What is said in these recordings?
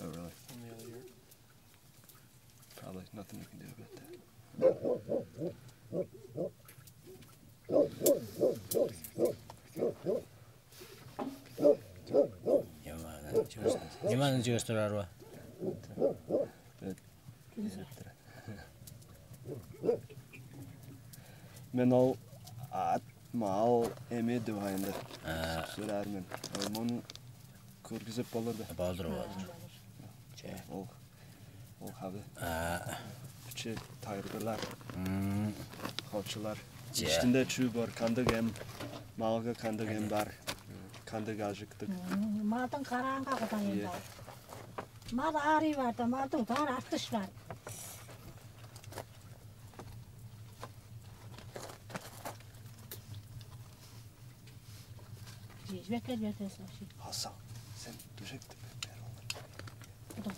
Oh, really? From the other year. Probably nothing you can do about that. Nimadan 찍었더라? Men al at mal eме duvayında. Sürermen. Onu körgüzüp bolurdu. Baldır. Ol abi. Küçü tayrılar. Koçular. İçinde çü var, kandık hem malga kandık hem var. Kandık acıktık. Malın karanlığa koyuyor. Mal ağrı var da malın var artış var. Bekle. Hasan, sen düşecektin be.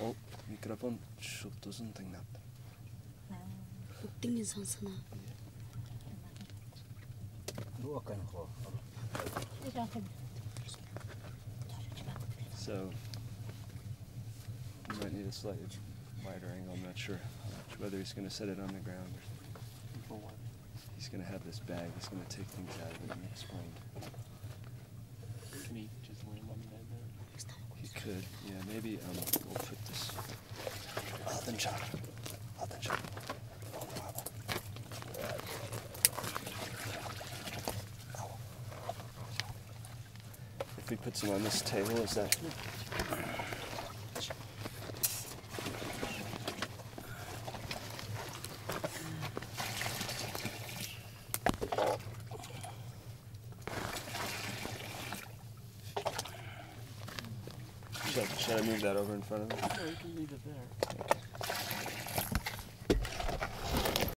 O mikrofon şuttusun tınglattın. Buktin insan sana. Bu akan ho. So, you might need a slightly wider angle. I'm not sure whether he's going to set it on the ground or For what? he's going to have this bag. He's going to take things out of it and explain. Can he just lay him on the bed there? He could, yeah. Maybe we'll put this. Altın çar. If we put some on this table, is that? Should I move that over in front of him? No, you can leave it there. Okay.